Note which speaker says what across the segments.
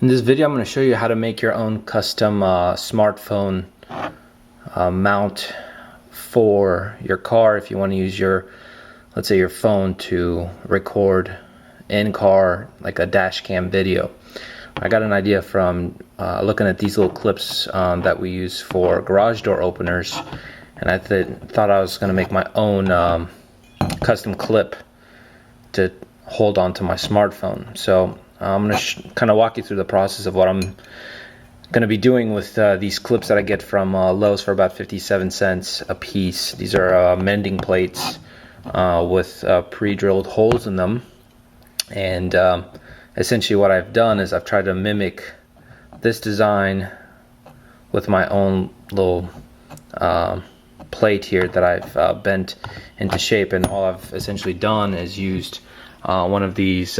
Speaker 1: In this video, I'm going to show you how to make your own custom smartphone mount for your car if you want to use your, let's say, your phone to record in car like a dash cam video. I got an idea from looking at these little clips that we use for garage door openers, and I thought I was going to make my own custom clip to hold onto my smartphone. So I'm going to kind of walk you through the process of what I'm going to be doing with these clips that I get from Lowe's for about 57 cents a piece. These are mending plates with pre-drilled holes in them, and essentially what I've done is I've tried to mimic this design with my own little plate here that I've bent into shape, and all I've essentially done is used one of these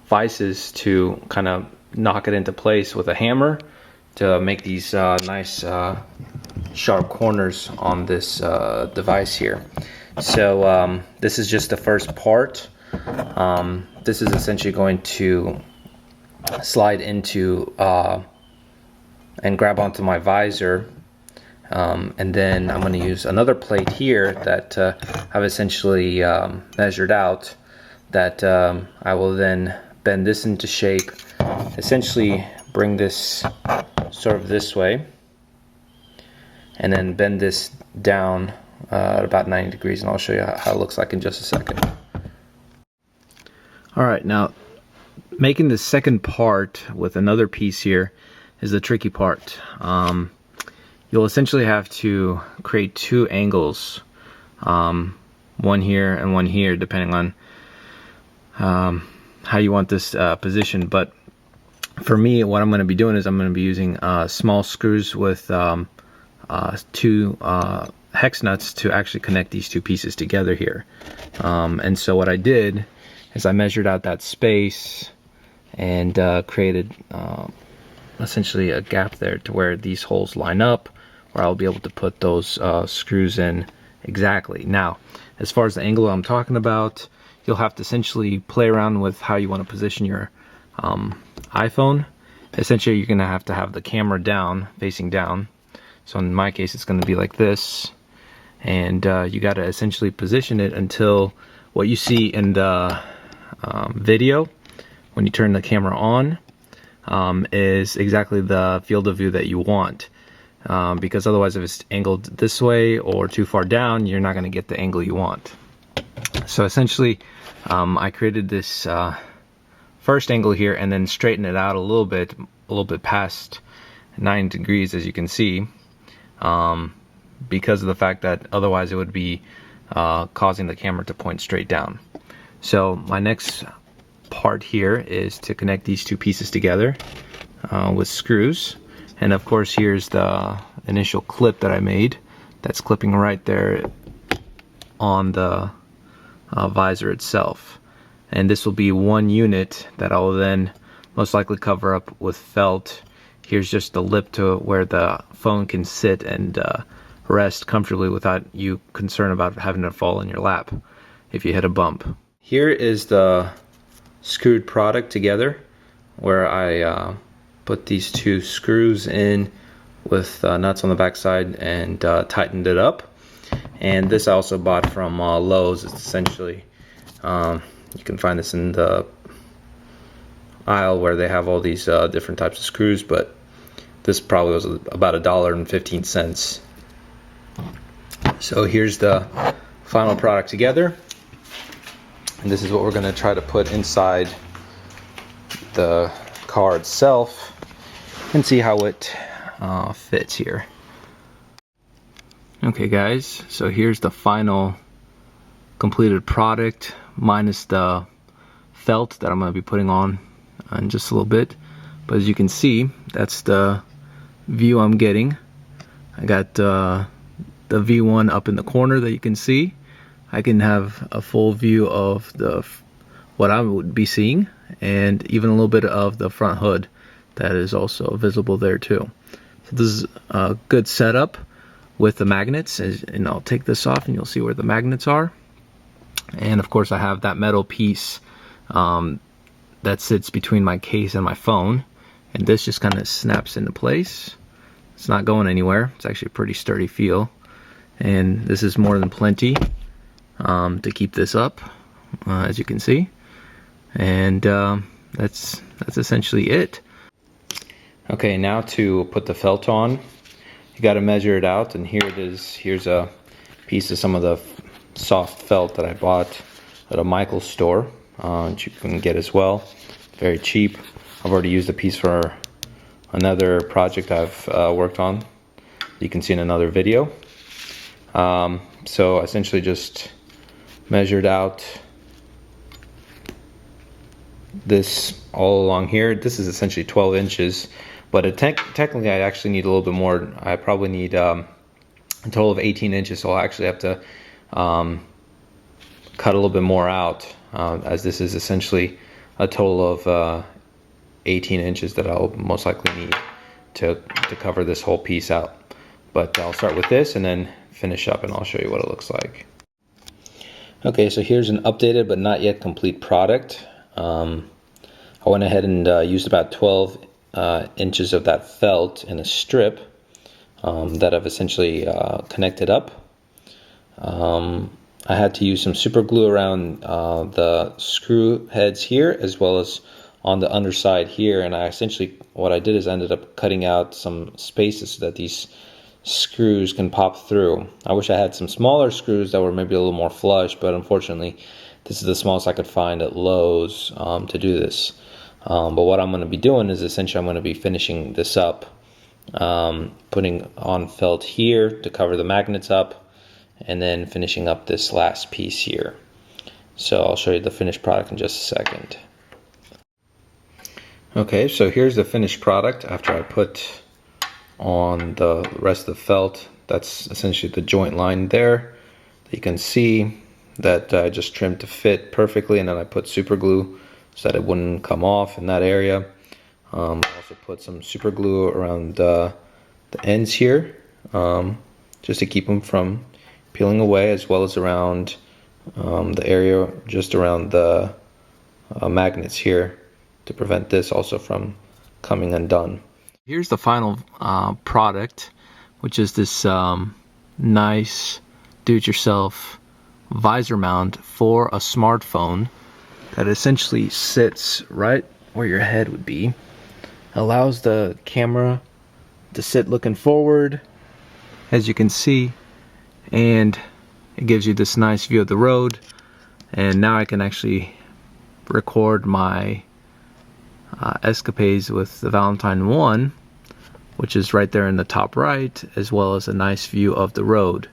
Speaker 1: vices to kind of knock it into place with a hammer to make these nice sharp corners on this device here. So this is just the first part. This is essentially going to slide into and grab onto my visor, and then I'm going to use another plate here that I've essentially measured out, that I will then bend this into shape, essentially bring this sort of this way, and then bend this down at about 90 degrees, and I'll show you how it looks like in just a second. Alright, now making the second part with another piece here is the tricky part. You'll essentially have to create two angles, one here and one here, depending on how you want this position. But for me, what I'm going to be doing is I'm going to be using small screws with two hex nuts to actually connect these two pieces together here. And so what I did is I measured out that space and created essentially a gap there to where these holes line up, where I'll be able to put those screws in exactly. Now, as far as the angle I'm talking about, you'll have to essentially play around with how you want to position your iPhone. Essentially, you're going to have the camera down, facing down. So in my case, it's going to be like this. And you got to essentially position it until what you see in the video when you turn the camera on is exactly the field of view that you want. Because otherwise, if it's angled this way or too far down, you're not going to get the angle you want. So essentially, I created this first angle here and then straightened it out a little bit past 90 degrees, as you can see, because of the fact that otherwise it would be causing the camera to point straight down. So my next part here is to connect these two pieces together with screws. And of course, here's the initial clip that I made that's clipping right there on the visor itself. And this will be one unit that I will then most likely cover up with felt. Here's just the lip to where the phone can sit and rest comfortably without you concerned about having to fall in your lap if you hit a bump. Here is the screwed product together, where I put these two screws in with nuts on the backside and tightened it up. And this I also bought from Lowe's. It's essentially, you can find this in the aisle where they have all these different types of screws, but this probably was about $1.15. So here's the final product together, and this is what we're going to try to put inside the car itself and see how it fits here. Okay guys, so here's the final completed product minus the felt that I'm going to be putting on in just a little bit. But as you can see, that's the view I'm getting. I got the V1 up in the corner that you can see. I can have a full view of what I would be seeing, and even a little bit of the front hood that is also visible there too. So this is a good setup with the magnets, and I'll take this off and you'll see where the magnets are. And of course I have that metal piece that sits between my case and my phone, and this just kind of snaps into place. It's not going anywhere. It's actually a pretty sturdy feel, and this is more than plenty to keep this up, as you can see. And that's essentially it. Okay, now to put the felt on, you got to measure it out, and here it is. Here's a piece of some of the soft felt that I bought at a Michael's store, that you can get as well. Very cheap. I've already used a piece for another project I've worked on. You can see in another video. So essentially just measured out this all along here. This is essentially 12 inches, but technically I actually need a little bit more. I probably need a total of 18 inches, so I'll actually have to cut a little bit more out, as this is essentially a total of 18 inches that I'll most likely need to cover this whole piece out. But I'll start with this and then finish up, and I'll show you what it looks like. Okay, so here's an updated but not yet complete product. I went ahead and used about 12 inches of that felt in a strip that I've essentially connected up. I had to use some super glue around the screw heads here, as well as on the underside here, and I essentially, what I did is I ended up cutting out some spaces so that these screws can pop through. I wish I had some smaller screws that were maybe a little more flush, but unfortunately this is the smallest I could find at Lowe's to do this. But what I'm going to be doing is essentially I'm going to be finishing this up, putting on felt here to cover the magnets up, and then finishing up this last piece here. So I'll show you the finished product in just a second. Okay, so here's the finished product after I put on the rest of the felt. That's essentially the joint line there. You can see that I just trimmed to fit perfectly, and then I put super glue so that it wouldn't come off in that area. I also put some super glue around the ends here, just to keep them from peeling away, as well as around the area just around the magnets here, to prevent this also from coming undone. Here's the final product, which is this nice do-it-yourself visor mount for a smartphone that essentially sits right where your head would be. Allows the camera to sit looking forward, as you can see, and it gives you this nice view of the road. And now I can actually record my escapades with the Valentine 1, which is right there in the top right, as well as a nice view of the road.